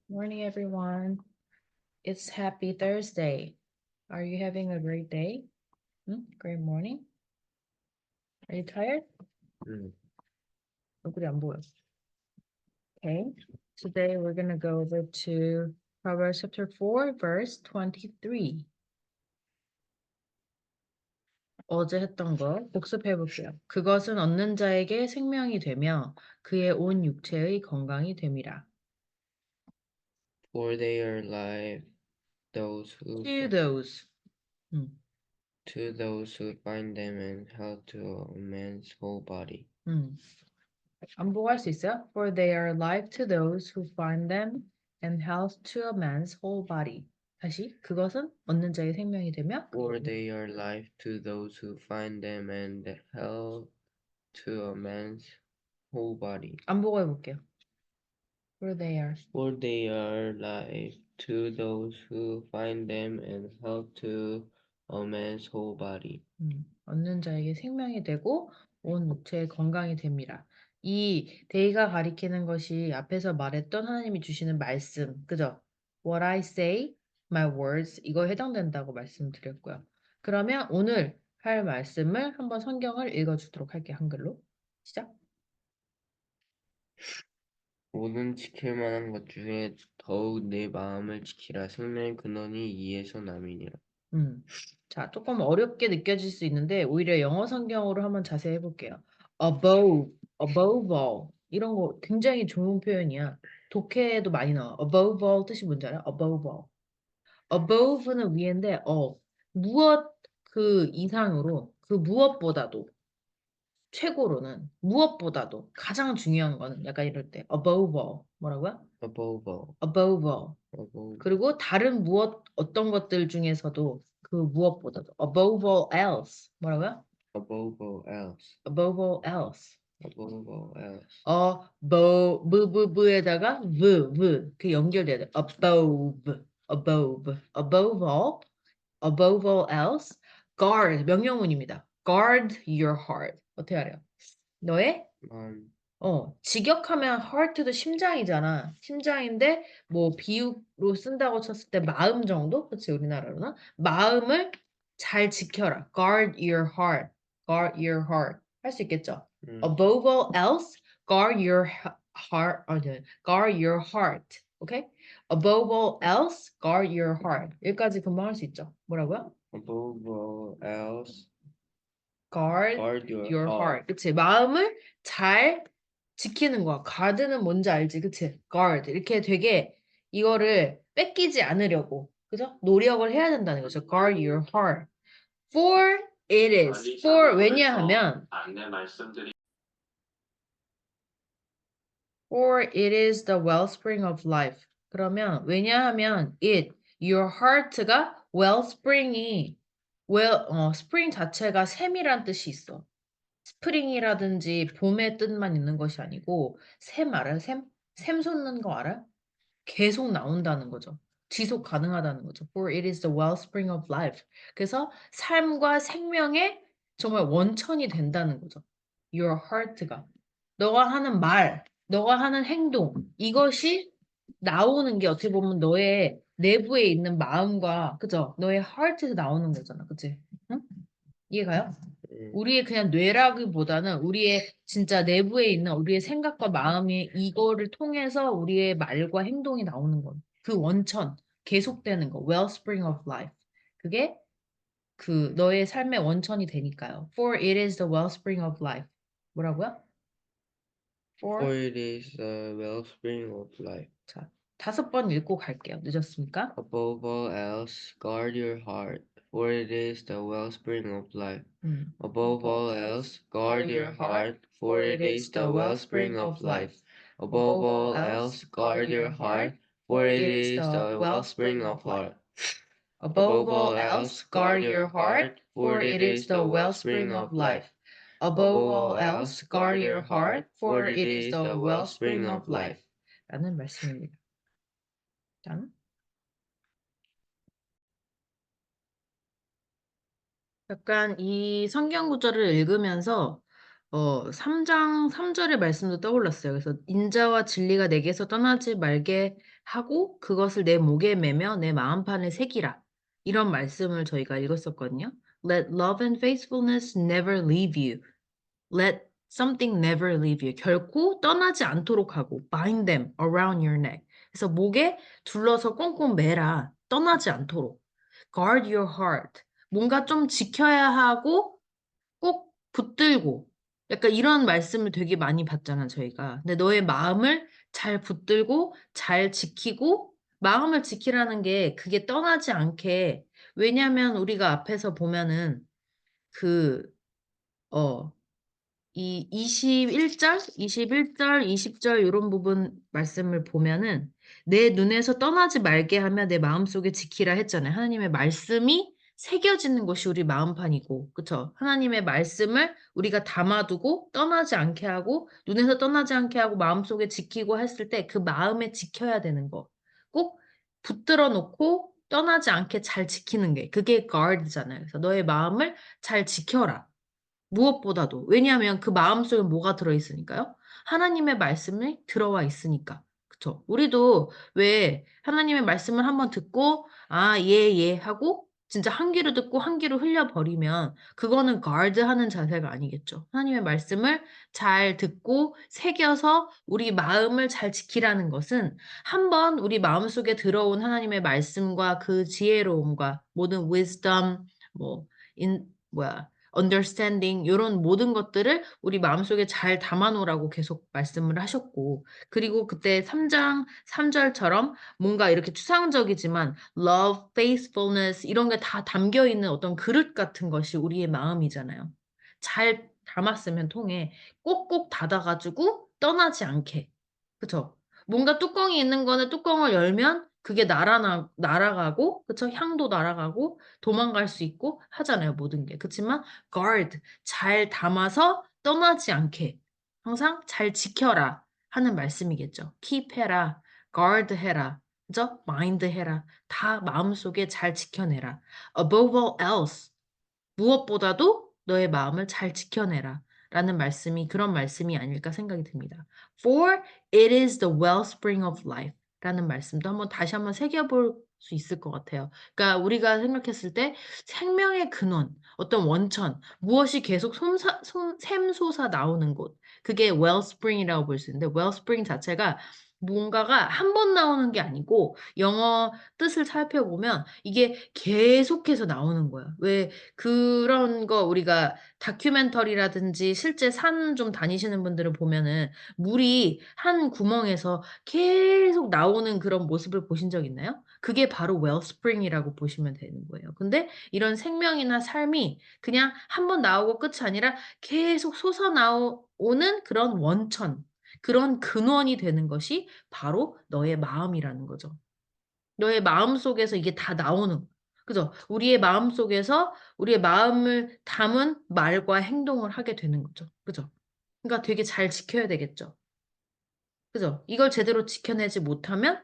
Morning, everyone. It's happy Thursday. Are you having a great day? Great morning. Are you tired? 얼굴이 안 보여. Okay. Today we're going to go over to Proverbs chapter 4, verse 23. 어제 했던 거 복습해 볼게요. 그것은 얻는 자에게 생명이 되며 그의 온 육체의 건강이 됨이라. For they are life those who To those. to those who find them and health to a man's whole body. 반복할 수 있어요? For they are life to those who find them and health to a man's whole body. 다시 그것은 얻는 자의 생명이 되며 For they are life to those who find them and health to a man's whole body. 반복해 볼게요. For they are. For they are life to those who find them and health to a man's whole body. 얻는 자에게 생명이 되고 온 육체의 건강이 됩니다. 이 데이가 가리키는 것이 앞에서 말했던 하나님이 주시는 말씀, 그죠? What I say, my words, 이거 해당된다고 말씀드렸고요. 그러면 오늘 할 말씀을 한번 성경을 읽어주도록 할게요. 한글로. 시작. 모든 지킬 만한 것 중에 더욱 내 마음을 지키라. 생명의 근원이 이에서 남이니라. 자, 조금 어렵게 느껴질 수 있는데 오히려 영어 성경으로 한번 자세히 해볼게요. above all 이런 거 굉장히 좋은 표현이야. 독해에도 많이 나와. above all 뜻이 뭔지 알아? above all. above는 위인데 무엇 그 이상으로 그 무엇보다도 최고로는 무엇보다도 가장 중요한 거는 약간 이럴 때 above all 뭐라고요? Above all. above all. Above, 그리고 다른 무엇 어떤 것들 중에서도 그 무엇보다도 above all else 뭐라고요? above all else. above all else. Above all else. 브에다가 그 연결돼야 돼. above all else. guard 명령문입니다. guard your heart. 어떻게 알아요? 너의 직역하면 heart도 심장이잖아. 심장인데 뭐 비유로 쓴다고 쳤을 때 마음 정도? 그치 우리나라로는 마음을 잘 지켜라. guard your heart. guard your heart. 할 수 있겠죠? above all else, guard your heart. guard your heart. 오케이? above all else, guard your heart. 여기까지 금방 할 수 있죠? 뭐라고요? above all else. guard your heart. 그치? 마음을 잘 지키는 거야. guard는 뭔지 알지? 그치? guard. 이렇게 되게 이거를 뺏기지 않으려고. 그죠? 노력을 해야 된다는 거죠. guard your heart. For it is. for 왜냐하면 for it is the wellspring of life. 그러면 왜냐하면 it your heart가 wellspring이 spring 자체가 샘이란 뜻이 있어. 스프링이라든지 봄의 뜻만 있는 것이 아니고 샘 알아요? 샘? 샘 솟는 거 알아요? 계속 나온다는 거죠. 지속 가능하다는 거죠. For it is the wellspring of life. 그래서 삶과 생명의 정말 원천이 된다는 거죠. Your heart가. 너가 하는 말, 너가 하는 행동, 이것이 나오는 게 어떻게 보면 너의 내부에 있는 마음과, 그죠? 너의 heart에서 나오는 거잖아. 그치? 응? 이해가요? 우리의 그냥 뇌라기보다는 우리의 진짜 내부에 있는 우리의 생각과 마음이 이거를 통해서 우리의 말과 행동이 나오는 거. 그 원천, 계속되는 거. wellspring of life. 그게 그 너의 삶의 원천이 되니까요. For it is the wellspring of life. 뭐라고요? For it is the wellspring of life. 자, 5번 읽고 갈게요. 늦었습니까? Above all else, guard your heart, for it is the wellspring of life. Above all else, guard your heart, for it is the wellspring of life. Above all else, guard your heart, for it is the wellspring of life. Above all else, guard your heart, for it is the wellspring of life. Above all else, guard your heart, for it is the wellspring of life. 라는 말씀입니다. 짠. 약간 이 성경 구절을 읽으면서 3장 3절의 말씀도 떠올랐어요. 그래서 인자와 진리가 내게서 떠나지 말게 하고 그것을 내 목에 매며 내 마음판에 새기라. 이런 말씀을 저희가 읽었었거든요. Let love and faithfulness never leave you. Let something never leave you. 결코 떠나지 않도록 하고 bind them around your neck. 그래서 목에 둘러서 꽁꽁 매라. 떠나지 않도록. Guard your heart. 뭔가 좀 지켜야 하고 꼭 붙들고 약간 이런 말씀을 되게 많이 받잖아, 저희가. 근데 너의 마음을 잘 붙들고 잘 지키고 마음을 지키라는 게 그게 떠나지 않게 왜냐면 우리가 앞에서 보면은 그, 어, 이 21절, 21절, 20절 이런 부분 말씀을 보면은 내 눈에서 떠나지 말게 하며 내 마음속에 지키라 했잖아요. 하나님의 말씀이 새겨지는 것이 우리 마음판이고, 그쵸? 하나님의 말씀을 우리가 담아두고 떠나지 않게 하고 눈에서 떠나지 않게 하고 마음속에 지키고 했을 때 그 마음에 지켜야 되는 거. 꼭 붙들어 놓고 떠나지 않게 잘 지키는 게 그게 guard잖아요. 그래서 너의 마음을 잘 지켜라. 무엇보다도. 왜냐하면 그 마음속에 뭐가 들어있으니까요? 하나님의 말씀이 들어와 있으니까. 그쵸? 우리도 왜 하나님의 말씀을 한번 듣고, 아, 예, 예 하고, 진짜 한 귀로 듣고 한 귀로 흘려버리면, 그거는 guard 하는 자세가 아니겠죠. 하나님의 말씀을 잘 듣고, 새겨서 우리 마음을 잘 지키라는 것은, 한번 우리 마음속에 들어온 하나님의 말씀과 그 지혜로움과 모든 wisdom, 뭐, 뭐야, understanding 이런 모든 것들을 우리 마음속에 잘 담아놓으라고 계속 말씀을 하셨고 그리고 그때 3장 3절처럼 뭔가 이렇게 추상적이지만 love, faithfulness 이런 게 다 담겨 있는 어떤 그릇 같은 것이 우리의 마음이잖아요. 잘 담았으면 통에 꼭꼭 닫아가지고 떠나지 않게. 그쵸? 뭔가 뚜껑이 있는 거는 뚜껑을 열면 그게 날아가고, 그쵸? 향도 날아가고, 도망갈 수 있고 하잖아요, 모든 게. 그렇지만 guard, 잘 담아서 떠나지 않게. 항상 잘 지켜라 하는 말씀이겠죠. keep 해라, guard 해라, 그죠? mind 해라. 다 마음속에 잘 지켜내라. above all else, 무엇보다도 너의 마음을 잘 지켜내라. 라는 말씀이 그런 말씀이 아닐까 생각이 듭니다. For it is the wellspring of life. 라는 말씀도 다시 한번 새겨볼 수 있을 것 같아요. 그러니까 우리가 생각했을 때 생명의 근원, 어떤 원천, 무엇이 계속 샘솟아 나오는 곳. 그게 wellspring이라고 볼 수 있는데 wellspring 자체가 뭔가가 한 번 나오는 게 아니고 영어 뜻을 살펴보면 이게 계속해서 나오는 거예요. 왜 그런 거 우리가 다큐멘터리라든지 실제 산 좀 다니시는 분들을 보면은 물이 한 구멍에서 계속 나오는 그런 모습을 보신 적 있나요? 그게 바로 웰스프링이라고 보시면 되는 거예요. 근데 이런 생명이나 삶이 그냥 한 번 나오고 끝이 아니라 계속 솟아나오는 그런 원천, 그런 근원이 되는 것이 바로 너의 마음이라는 거죠. 너의 마음 속에서 이게 다 나오는 거. 그죠? 우리의 마음 속에서 우리의 마음을 담은 말과 행동을 하게 되는 거죠. 그죠? 그러니까 되게 잘 지켜야 되겠죠. 그죠? 이걸 제대로 지켜내지 못하면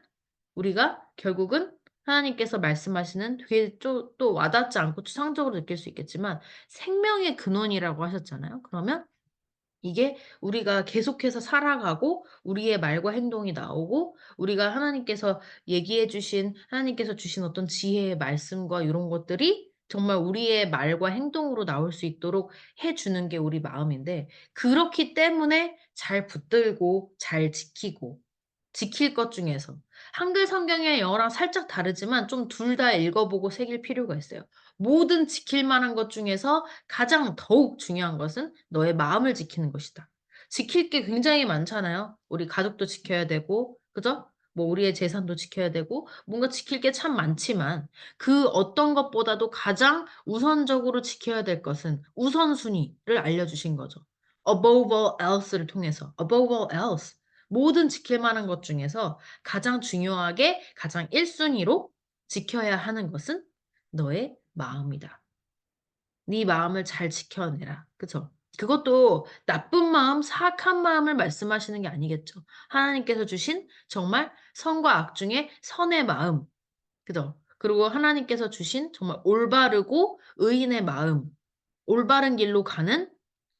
우리가 결국은 하나님께서 말씀하시는 되게 또 와닿지 않고 추상적으로 느낄 수 있겠지만 생명의 근원이라고 하셨잖아요. 그러면 이게 우리가 계속해서 살아가고 우리의 말과 행동이 나오고 우리가 하나님께서 주신 어떤 지혜의 말씀과 이런 것들이 정말 우리의 말과 행동으로 나올 수 있도록 해주는 게 우리 마음인데 그렇기 때문에 잘 붙들고 잘 지키고 지킬 것 중에서 한글 성경이랑 영어랑 살짝 다르지만 좀 둘 다 읽어보고 새길 필요가 있어요. 모든 지킬 만한 것 중에서 가장 더욱 중요한 것은 너의 마음을 지키는 것이다. 지킬 게 굉장히 많잖아요. 우리 가족도 지켜야 되고, 그죠? 뭐 우리의 재산도 지켜야 되고, 뭔가 지킬 게 참 많지만 그 어떤 것보다도 가장 우선적으로 지켜야 될 것은 우선순위를 알려주신 거죠. above all else를 통해서. above all else. 모든 지킬 만한 것 중에서 가장 중요하게 가장 1순위로 지켜야 하는 것은 너의 마음이다. 네 마음을 잘 지켜내라. 그쵸? 그것도 나쁜 마음, 사악한 마음을 말씀하시는 게 아니겠죠. 하나님께서 주신 정말 선과 악 중에 선의 마음. 그죠? 그리고 하나님께서 주신 정말 올바르고 의인의 마음. 올바른 길로 가는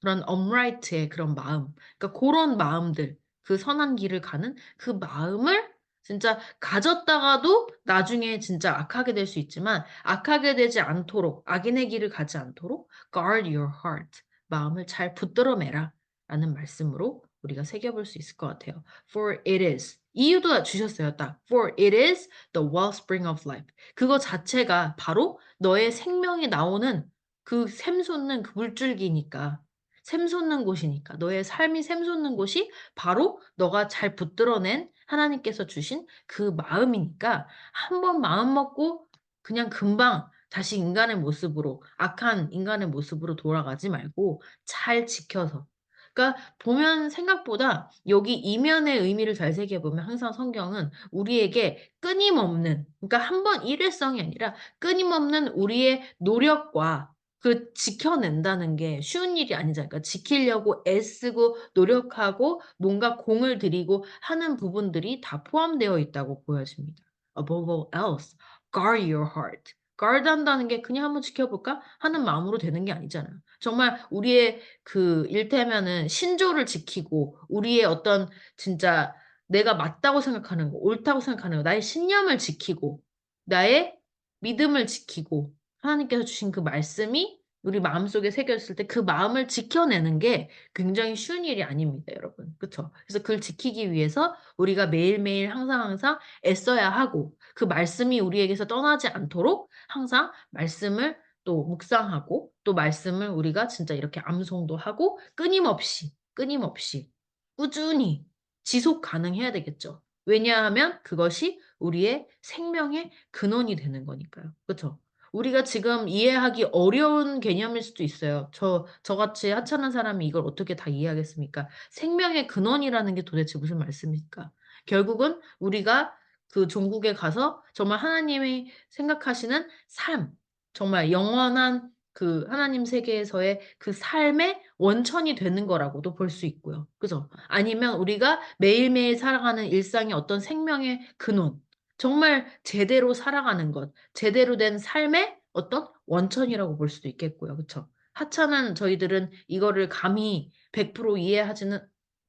그런 upright의 그런 마음. 그러니까 그런 마음들, 그 선한 길을 가는 그 마음을 진짜 가졌다가도 나중에 진짜 악하게 될 수 있지만 악하게 되지 않도록 악인의 길을 가지 않도록 guard your heart. 마음을 잘 붙들어 매라 라는 말씀으로 우리가 새겨볼 수 있을 것 같아요. For it is. 이유도 주셨어요. 딱. For it is the wellspring of life. 그거 자체가 바로 너의 생명이 나오는 그 샘솟는 그 물줄기니까. 샘솟는 곳이니까. 너의 삶이 샘솟는 곳이 바로 너가 잘 붙들어낸 하나님께서 주신 그 마음이니까 한번 마음 먹고 그냥 금방 다시 인간의 모습으로, 악한 인간의 모습으로 돌아가지 말고 잘 지켜서. 그러니까 보면 생각보다 여기 이면의 의미를 잘 새겨보면 항상 성경은 우리에게 끊임없는, 그러니까 한번 일회성이 아니라 끊임없는 우리의 노력과 그 지켜낸다는 게 쉬운 일이 아니잖아요. 그러니까 지키려고 애쓰고 노력하고 뭔가 공을 들이고 하는 부분들이 다 포함되어 있다고 보여집니다. Above all else, guard your heart. guard 한다는 게 그냥 한번 지켜볼까 하는 마음으로 되는 게 아니잖아요. 정말 우리의 그 일테면은 신조를 지키고 우리의 어떤 진짜 내가 맞다고 생각하는 거, 옳다고 생각하는 거, 나의 신념을 지키고 나의 믿음을 지키고 하나님께서 주신 그 말씀이 우리 마음속에 새겨졌을 때 그 마음을 지켜내는 게 굉장히 쉬운 일이 아닙니다, 여러분. 그쵸? 그래서 그걸 지키기 위해서 우리가 매일매일 항상 애써야 하고 그 말씀이 우리에게서 떠나지 않도록 항상 말씀을 또 묵상하고 또 말씀을 우리가 진짜 이렇게 암송도 하고 끊임없이 꾸준히 지속 가능해야 되겠죠. 왜냐하면 그것이 우리의 생명의 근원이 되는 거니까요. 그쵸? 우리가 지금 이해하기 어려운 개념일 수도 있어요. 저같이 하찮은 사람이 이걸 어떻게 다 이해하겠습니까? 생명의 근원이라는 게 도대체 무슨 말씀입니까? 결국은 우리가 그 종국에 가서 정말 하나님이 생각하시는 삶, 정말 영원한 그 하나님 세계에서의 그 삶의 원천이 되는 거라고도 볼 수 있고요. 그죠? 아니면 우리가 매일매일 살아가는 일상의 어떤 생명의 근원, 정말 제대로 살아가는 것, 제대로 된 삶의 어떤 원천이라고 볼 수도 있겠고요. 그쵸? 하찮은 저희들은 이거를 감히 100% 이해하지는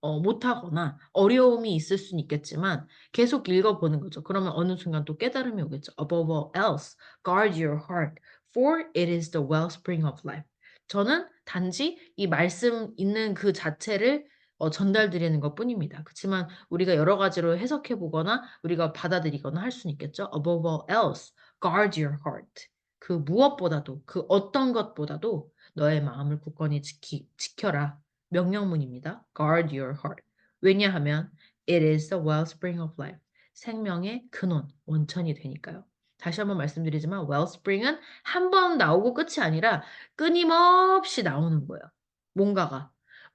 못하거나 어려움이 있을 수는 있겠지만 계속 읽어보는 거죠. 그러면 어느 순간 또 깨달음이 오겠죠. Above all else, guard your heart, for it is the wellspring of life. 저는 단지 이 말씀 있는 그 자체를 전달드리는 것 뿐입니다. 그렇지만 우리가 여러 가지로 해석해 보거나 우리가 받아들이거나 할 수는 있겠죠. Above all else, guard your heart. 그 무엇보다도, 그 어떤 것보다도 너의 마음을 굳건히 지켜라. 명령문입니다. Guard your heart. 왜냐하면 it is the wellspring of life. 생명의 근원, 원천이 되니까요. 다시 한번 말씀드리지만 wellspring은 한 번 나오고 끝이 아니라 끊임없이 나오는 거예요.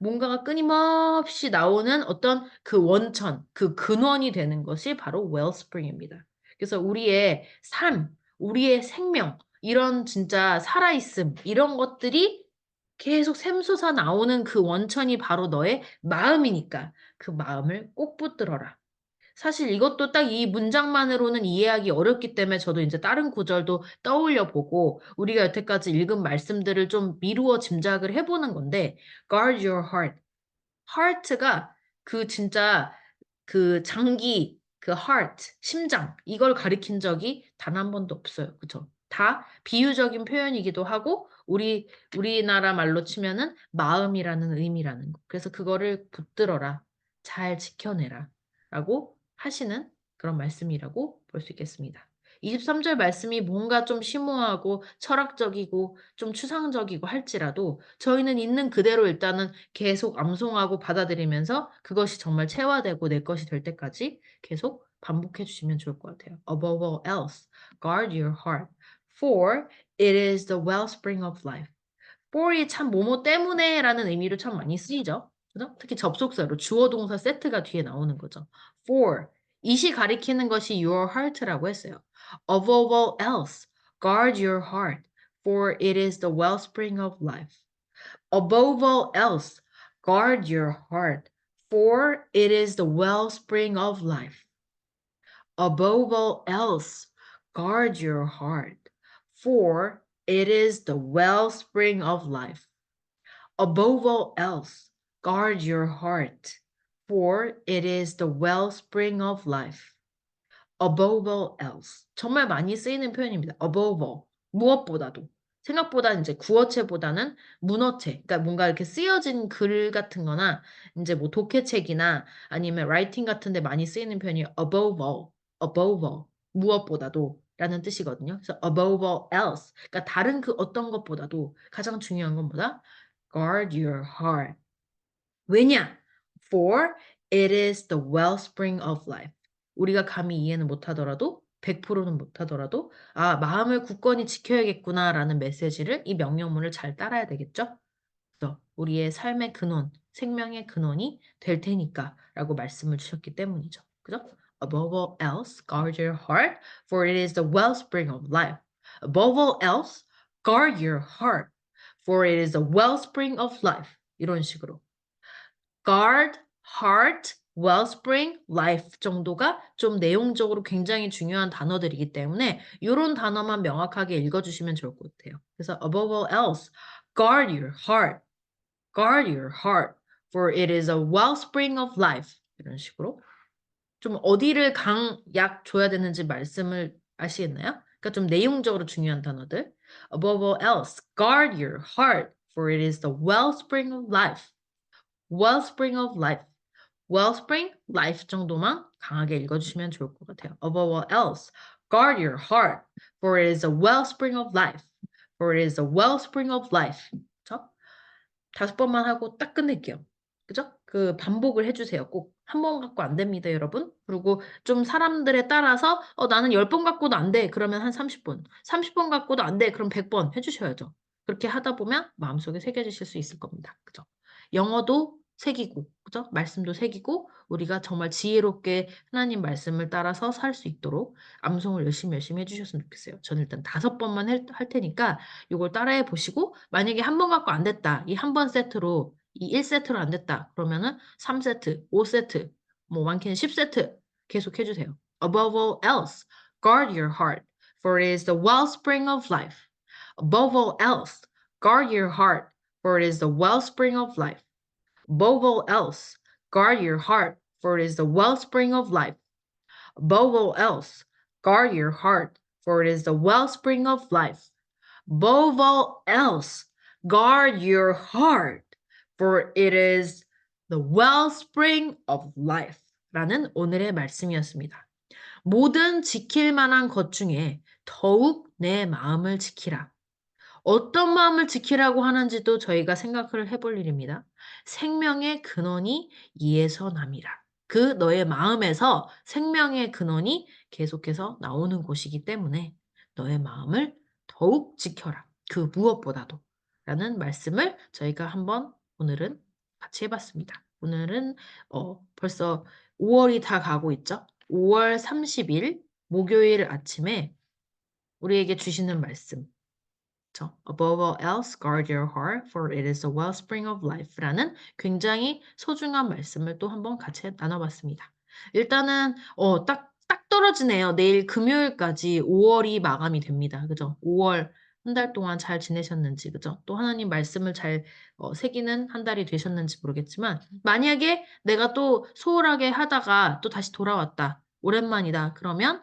뭔가가 끊임없이 나오는 어떤 그 원천, 그 근원이 되는 것이 바로 wellspring입니다. 그래서 우리의 삶, 우리의 생명, 이런 진짜 살아있음, 이런 것들이 계속 샘솟아 나오는 그 원천이 바로 너의 마음이니까 그 마음을 꼭 붙들어라. 사실 이것도 딱 이 문장만으로는 이해하기 어렵기 때문에 저도 이제 다른 구절도 떠올려 보고 우리가 여태까지 읽은 말씀들을 좀 미루어 짐작을 해보는 건데 guard your heart. heart가 그 진짜 그 장기, 그 heart, 심장 이걸 가리킨 적이 단 한 번도 없어요. 그쵸? 다 비유적인 표현이기도 하고 우리나라 말로 치면은 마음이라는 의미라는 거. 그래서 그거를 붙들어라. 잘 지켜내라. 라고 하시는 그런 말씀이라고 볼 수 있겠습니다. 23절 말씀이 뭔가 좀 심오하고 철학적이고 좀 추상적이고 할지라도 저희는 있는 그대로 일단은 계속 암송하고 받아들이면서 그것이 정말 체화되고 내 것이 될 때까지 계속 반복해 주시면 좋을 것 같아요. Above all else, guard your heart, for it is the wellspring of life. for이 참 뭐뭐 때문에라는 의미로 참 많이 쓰이죠. 그죠? 특히 접속사로 주어 동사 세트가 뒤에 나오는 거죠. for 이시 가리키는 것이 your heart라고 했어요. Above all else, guard your heart, for it is the wellspring of life. Above all else, guard your heart, for it is the wellspring of life. Above all else, guard your heart, for it is the wellspring of life. Above all else, guard your heart, for it is the wellspring of life. Above all else. 정말 많이 쓰이는 표현입니다. Above all. 무엇보다도. 생각보다 이제 구어체보다는 문어체. 그러니까 뭔가 이렇게 쓰여진 글 같은 거나 이제 뭐 독해책이나 아니면 라이팅 같은 데 많이 쓰이는 표현이 above all. above all. 무엇보다도 라는 뜻이거든요. 그래서 above all else. 그러니까 다른 그 어떤 것보다도 가장 중요한 건 뭐다? Guard your heart. 왜냐? For it is the wellspring of life. 우리가 감히 이해는 못하더라도 100%는 못하더라도 아 마음을 굳건히 지켜야겠구나라는 메시지를 이 명령문을 잘 따라야 되겠죠? 그래서 우리의 삶의 근원, 생명의 근원이 될 테니까라고 말씀을 주셨기 때문이죠. 그죠? Above all else, guard your heart, for it is the wellspring of life. Above all else, guard your heart, for it is the wellspring of life. 이런 식으로. guard, heart, wellspring, life 정도가 좀 내용적으로 굉장히 중요한 단어들이기 때문에 이런 단어만 명확하게 읽어주시면 좋을 것 같아요. 그래서 above all else, guard your heart, guard your heart, for it is a wellspring of life. 이런 식으로 좀 어디를 약 줘야 되는지 말씀을 아시겠나요? 그러니까 좀 내용적으로 중요한 단어들. Above all else, guard your heart, for it is the wellspring of life. wellspring of life. wellspring, life 정도만 강하게 읽어주시면 좋을 것 같아요. Above all else, guard your heart, for it is a wellspring of life. For it is a wellspring of life. 그쵸? 5번만 하고 딱 끝낼게요. 그죠? 그 반복을 해주세요. 꼭 한 번 갖고 안 됩니다, 여러분. 그리고 좀 사람들에 따라서 나는 10번 갖고도 안 돼. 그러면 한 30번. 30번 갖고도 안 돼. 그럼 100번 해주셔야죠. 그렇게 하다 보면 마음속에 새겨지실 수 있을 겁니다. 그죠? 영어도 새기고, 그죠? 말씀도 새기고, 우리가 정말 지혜롭게 하나님 말씀을 따라서 살 수 있도록 암송을 열심히 해주셨으면 좋겠어요. 저는 일단 5번만 할 테니까 이걸 따라해 보시고, 만약에 한 번 갖고 안 됐다. 이 한 번 세트로, 이 1세트로 안 됐다. 그러면은 3세트, 5세트, 뭐 많게는 10세트 계속 해주세요. Above all else, guard your heart, for it is the wellspring of life. Above all else, guard your heart, for it is the wellspring of life. Above all else, guard your heart, for it is the wellspring of life. Above all else, guard your heart, for it is the wellspring of life. Above all else, guard your heart, for it is the wellspring of life. 라는 오늘의 말씀이었습니다. 모든 지킬 만한 것 중에 더욱 내 마음을 지키라. 어떤 마음을 지키라고 하는지도 저희가 생각을 해볼 일입니다. 생명의 근원이 이에서 남이라. 그 너의 마음에서 생명의 근원이 계속해서 나오는 곳이기 때문에 너의 마음을 더욱 지켜라. 그 무엇보다도. 라는 말씀을 저희가 한번 오늘은 같이 해봤습니다. 오늘은 벌써 5월이 다 가고 있죠. 5월 30일 목요일 아침에 우리에게 주시는 말씀. Above all else, guard your heart, for it is the wellspring of life라는 굉장히 소중한 말씀을 또 한번 같이 나눠봤습니다. 일단은 딱 떨어지네요. 내일 금요일까지 5월이 마감이 됩니다. 그죠? 5월 한 달 동안 잘 지내셨는지, 그죠? 또 하나님 말씀을 잘 새기는 한 달이 되셨는지 모르겠지만 만약에 내가 또 소홀하게 하다가 또 다시 돌아왔다. 오랜만이다. 그러면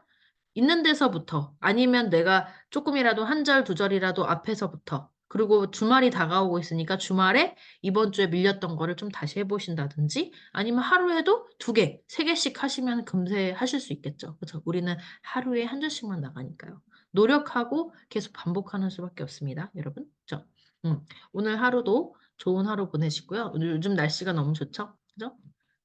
있는 데서부터 아니면 내가 조금이라도 한 절, 두 절이라도 앞에서부터 그리고 주말이 다가오고 있으니까 주말에 이번 주에 밀렸던 거를 좀 다시 해보신다든지 아니면 하루에도 2개, 3개씩 하시면 금세 하실 수 있겠죠. 그렇죠? 우리는 하루에 한 줄씩만 나가니까요. 노력하고 계속 반복하는 수밖에 없습니다. 여러분. 그렇죠? 오늘 하루도 좋은 하루 보내시고요. 오늘 요즘 날씨가 너무 좋죠? 그죠?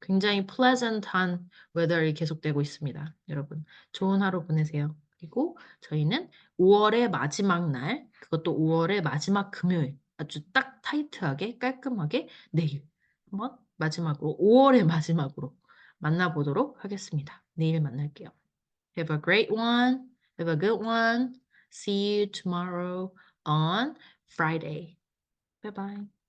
굉장히 pleasant한 weather이 계속되고 있습니다. 여러분, 좋은 하루 보내세요. 그리고 저희는 5월의 마지막 날, 그것도 5월의 마지막 금요일, 아주 딱 타이트하게, 깔끔하게 내일 한번 마지막으로, 5월의 마지막으로 만나보도록 하겠습니다. 내일 만날게요. Have a great one. Have a good one. See you tomorrow on Friday. Bye bye.